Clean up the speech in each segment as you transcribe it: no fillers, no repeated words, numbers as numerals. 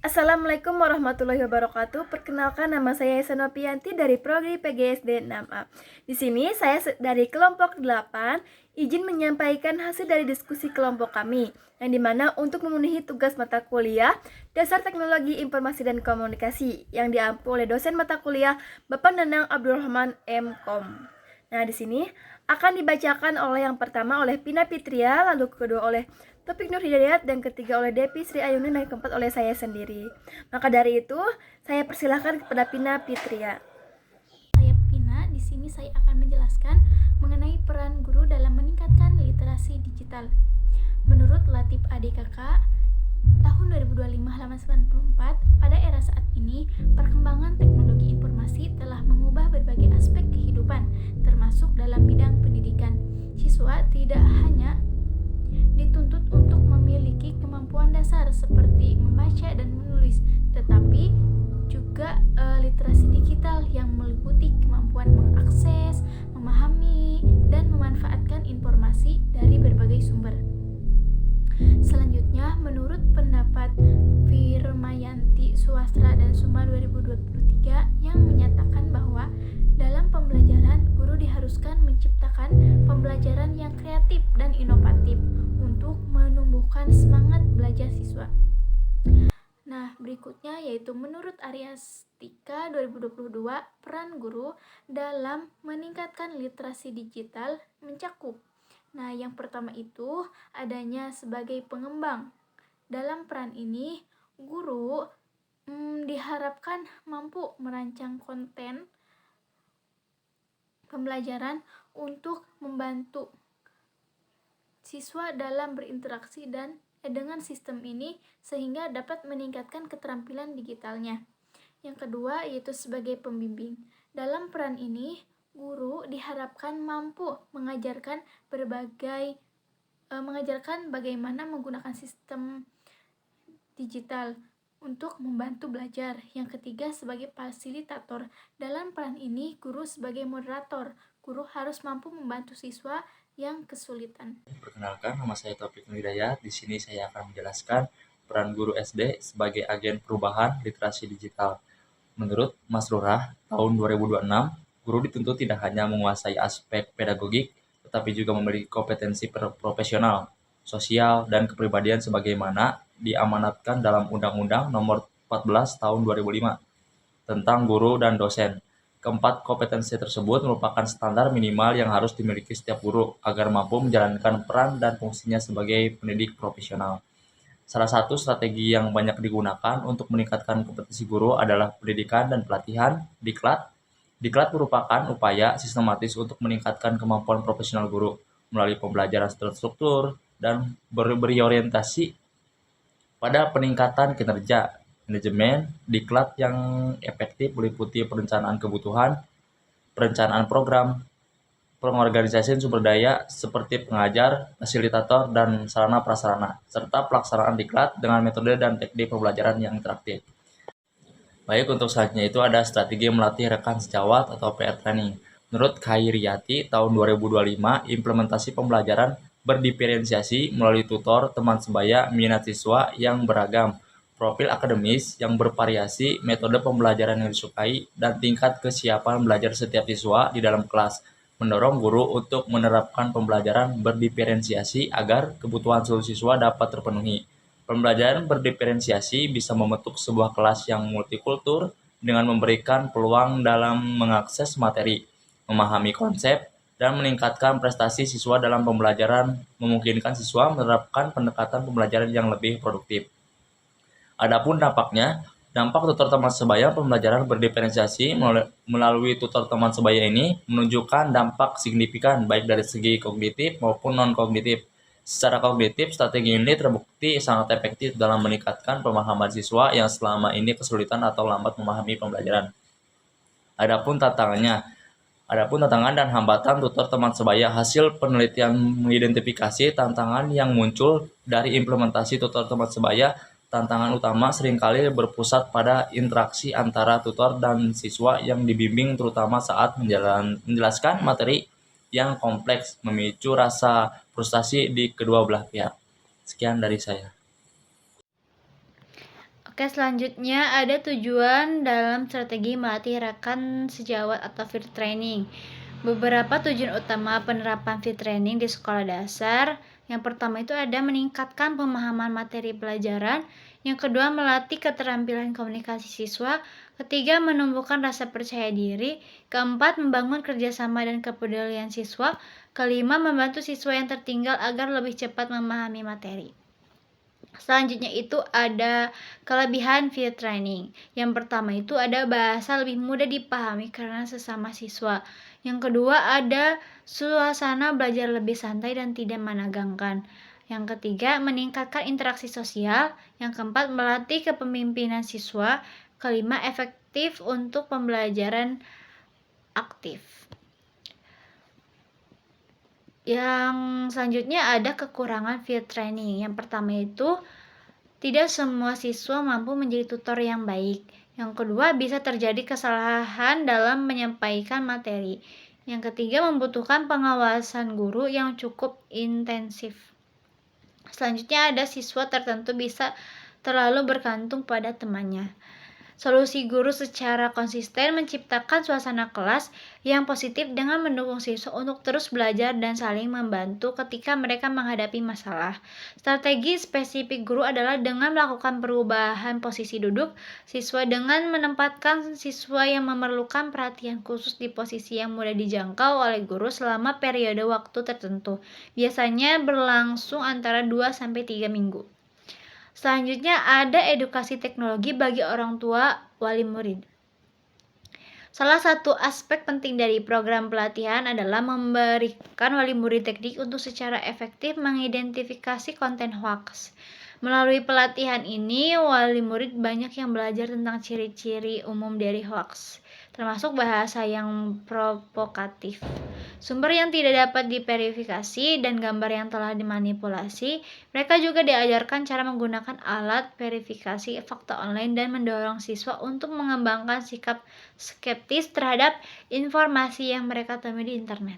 Assalamualaikum warahmatullahi wabarakatuh. Perkenalkan, nama saya Esa Nopianti dari Prodi PGSD 6A. Di sini saya dari kelompok 8 izin menyampaikan hasil dari diskusi kelompok kami, yang dimana untuk memenuhi tugas mata kuliah Dasar Teknologi Informasi dan Komunikasi yang diampu oleh dosen mata kuliah Bapak Nanang Abdurrahman M.Com. Nah, di sini akan dibacakan oleh yang pertama oleh Pina Fitria, lalu kedua oleh Topik Nur Hidayat, dan ketiga oleh Depi Sri Ayuni, dan keempat oleh saya sendiri. Maka dari itu, saya persilahkan kepada Pina Fitria. Saya Pina, di sini saya akan menjelaskan mengenai peran guru dalam meningkatkan literasi digital. Menurut Latif ADKK, tahun 2025 halaman 94, pada era saat ini, perkembangan teknologi informasi telah mengubah berbagai aspek kehidupan, termasuk dalam bidang pendidikan. Siswa tidak hanya dituntut untuk memiliki kemampuan dasar seperti membaca dan menulis, tetapi juga literasi digital yang meliputi kemampuan mengakses, memahami, dan memanfaatkan informasi dari berbagai sumber. Selanjutnya, menurut pendapat Firmayanti Suwastra dan Suma 2023 yang menyatakan bahwa dalam pembelajaran, guru diharuskan menciptakan pembelajaran yang kreatif dan inovatif untuk menumbuhkan semangat belajar siswa. Nah, berikutnya yaitu menurut Aryastika 2022, peran guru dalam meningkatkan literasi digital mencakup. Nah, yang pertama itu adanya sebagai pengembang. Dalam peran ini, guru diharapkan mampu merancang konten pembelajaran untuk membantu siswa dalam berinteraksi dengan sistem ini sehingga dapat meningkatkan keterampilan digitalnya. Yang kedua yaitu sebagai pembimbing. Dalam peran ini, guru diharapkan mampu mengajarkan bagaimana menggunakan sistem digital untuk membantu belajar. Yang ketiga sebagai fasilitator. Dalam peran ini, guru sebagai moderator. Guru harus mampu membantu siswa yang kesulitan. Perkenalkan, nama saya Topik Nur Hidayat. Di sini saya akan menjelaskan peran guru SD sebagai agen perubahan literasi digital. Menurut Mas Lurah, tahun 2026, guru dituntut tidak hanya menguasai aspek pedagogik, tetapi juga memiliki kompetensi profesional, sosial, dan kepribadian sebagaimana diamanatkan dalam Undang-Undang Nomor 14 Tahun 2005 tentang guru dan dosen. Keempat kompetensi tersebut merupakan standar minimal yang harus dimiliki setiap guru agar mampu menjalankan peran dan fungsinya sebagai pendidik profesional. Salah satu strategi yang banyak digunakan untuk meningkatkan kompetensi guru adalah pendidikan dan pelatihan diklat. Diklat merupakan upaya sistematis untuk meningkatkan kemampuan profesional guru melalui pembelajaran terstruktur dan berorientasi pada peningkatan kinerja. Manajemen diklat yang efektif meliputi perencanaan kebutuhan, perencanaan program, pengorganisasian sumber daya seperti pengajar, fasilitator, dan sarana prasarana, serta pelaksanaan diklat dengan metode dan teknik pembelajaran yang interaktif. Baik, untuk selanjutnya itu ada strategi melatih rekan sejawat atau PR training. Menurut Khairiyati, tahun 2025, implementasi pembelajaran berdiferensiasi melalui tutor, teman sebaya, minat siswa yang beragam, profil akademis yang bervariasi, metode pembelajaran yang disukai, dan tingkat kesiapan belajar setiap siswa di dalam kelas, mendorong guru untuk menerapkan pembelajaran berdiferensiasi agar kebutuhan seluruh siswa dapat terpenuhi. Pembelajaran berdiferensiasi bisa membentuk sebuah kelas yang multikultur dengan memberikan peluang dalam mengakses materi, memahami konsep, dan meningkatkan prestasi siswa dalam pembelajaran, memungkinkan siswa menerapkan pendekatan pembelajaran yang lebih produktif. Adapun dampaknya, dampak tutor teman sebaya pembelajaran berdiferensiasi melalui tutor teman sebaya ini menunjukkan dampak signifikan baik dari segi kognitif maupun non-kognitif. Secara kognitif, strategi ini terbukti sangat efektif dalam meningkatkan pemahaman siswa yang selama ini kesulitan atau lambat memahami pembelajaran. Adapun tantangannya, Adapun tantangan dan hambatan tutor teman sebaya, hasil penelitian mengidentifikasi tantangan yang muncul dari implementasi tutor teman sebaya. Tantangan utama seringkali berpusat pada interaksi antara tutor dan siswa yang dibimbing, terutama saat menjelaskan materi yang kompleks, memicu rasa frustasi di kedua belah pihak. Sekian dari saya. Oke, selanjutnya ada tujuan dalam strategi melatih rekan sejawat atau field training. Beberapa tujuan utama penerapan field training di sekolah dasar. Yang pertama itu ada meningkatkan pemahaman materi pelajaran. Yang kedua, melatih keterampilan komunikasi siswa. Ketiga, menumbuhkan rasa percaya diri. Keempat, membangun kerjasama dan kepedulian siswa. Kelima, membantu siswa yang tertinggal agar lebih cepat memahami materi. Selanjutnya itu ada kelebihan field training. Yang pertama itu ada bahasa lebih mudah dipahami karena sesama siswa. Yang kedua ada suasana belajar lebih santai dan tidak menegangkan. Yang ketiga meningkatkan interaksi sosial. Yang keempat melatih kepemimpinan siswa. Kelima efektif untuk pembelajaran aktif. Yang selanjutnya ada kekurangan field training. Yang pertama itu tidak semua siswa mampu menjadi tutor yang baik. Yang kedua bisa terjadi kesalahan dalam menyampaikan materi. Yang ketiga membutuhkan pengawasan guru yang cukup intensif. Selanjutnya ada siswa tertentu bisa terlalu bergantung pada temannya. Solusi guru secara konsisten menciptakan suasana kelas yang positif dengan mendukung siswa untuk terus belajar dan saling membantu ketika mereka menghadapi masalah. Strategi spesifik guru adalah dengan melakukan perubahan posisi duduk siswa dengan menempatkan siswa yang memerlukan perhatian khusus di posisi yang mudah dijangkau oleh guru selama periode waktu tertentu. Biasanya berlangsung antara 2-3 minggu. Selanjutnya ada edukasi teknologi bagi orang tua wali murid. Salah satu aspek penting dari program pelatihan adalah memberikan wali murid teknik untuk secara efektif mengidentifikasi konten hoax. Melalui pelatihan ini, wali murid banyak yang belajar tentang ciri-ciri umum dari hoax, termasuk bahasa yang provokatif, sumber yang tidak dapat diverifikasi, dan gambar yang telah dimanipulasi. Mereka juga diajarkan cara menggunakan alat verifikasi fakta online dan mendorong siswa untuk mengembangkan sikap skeptis terhadap informasi yang mereka temui di internet.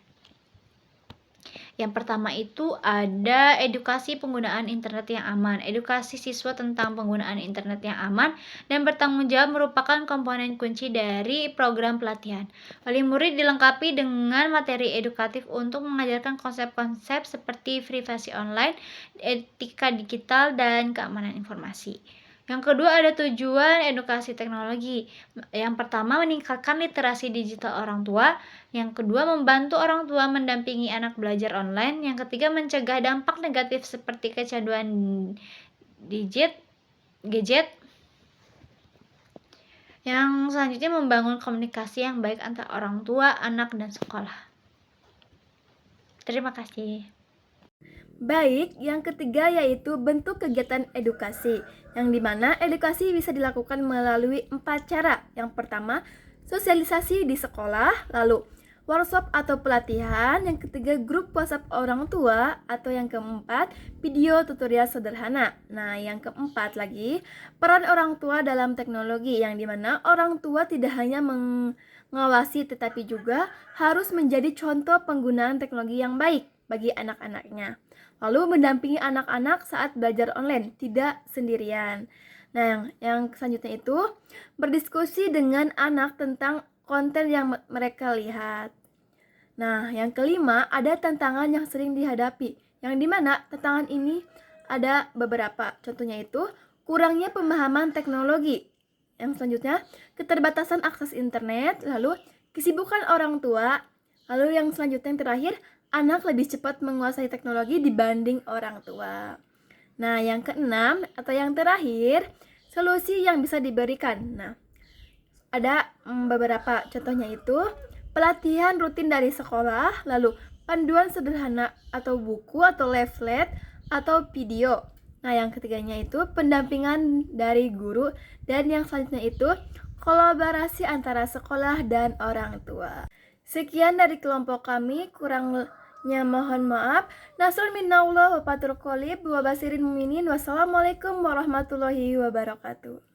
Yang pertama itu ada edukasi penggunaan internet yang aman. Edukasi siswa tentang penggunaan internet yang aman dan bertanggung jawab merupakan komponen kunci dari program pelatihan. Wali murid dilengkapi dengan materi edukatif untuk mengajarkan konsep-konsep seperti privasi online, etika digital, dan keamanan informasi. Yang kedua ada tujuan edukasi teknologi. Yang pertama meningkatkan literasi digital orang tua. Yang kedua membantu orang tua mendampingi anak belajar online. Yang ketiga mencegah dampak negatif seperti kecanduan gadget. Yang selanjutnya membangun komunikasi yang baik antara orang tua, anak, dan sekolah. Terima kasih. Baik, yang ketiga yaitu bentuk kegiatan edukasi, yang dimana edukasi bisa dilakukan melalui 4 cara. Yang pertama, sosialisasi di sekolah, lalu workshop atau pelatihan, yang ketiga grup WhatsApp orang tua, atau yang keempat, video tutorial sederhana. Nah, yang keempat lagi, peran orang tua dalam teknologi, yang dimana orang tua tidak hanya mengawasi tetapi juga harus menjadi contoh penggunaan teknologi yang baik bagi anak-anaknya. Lalu mendampingi anak-anak saat belajar online, tidak sendirian. Nah, yang selanjutnya itu berdiskusi dengan anak tentang konten yang mereka lihat. Nah, yang kelima ada tantangan yang sering dihadapi, yang dimana tantangan ini ada beberapa. Contohnya itu kurangnya pemahaman teknologi. Yang selanjutnya keterbatasan akses internet, lalu kesibukan orang tua. Lalu yang selanjutnya yang terakhir, anak lebih cepat menguasai teknologi dibanding orang tua. Nah, yang keenam atau yang terakhir, solusi yang bisa diberikan. Nah, ada beberapa contohnya itu pelatihan rutin dari sekolah, lalu panduan sederhana atau buku atau leaflet atau video. Nah, yang ketiganya itu pendampingan dari guru, dan yang selanjutnya itu kolaborasi antara sekolah dan orang tua. Sekian dari kelompok kami, kurangnya mohon maaf. Nasrul minallah wa fatul qalib wa basirin muminin. Wassalamualaikum warahmatullahi wabarakatuh.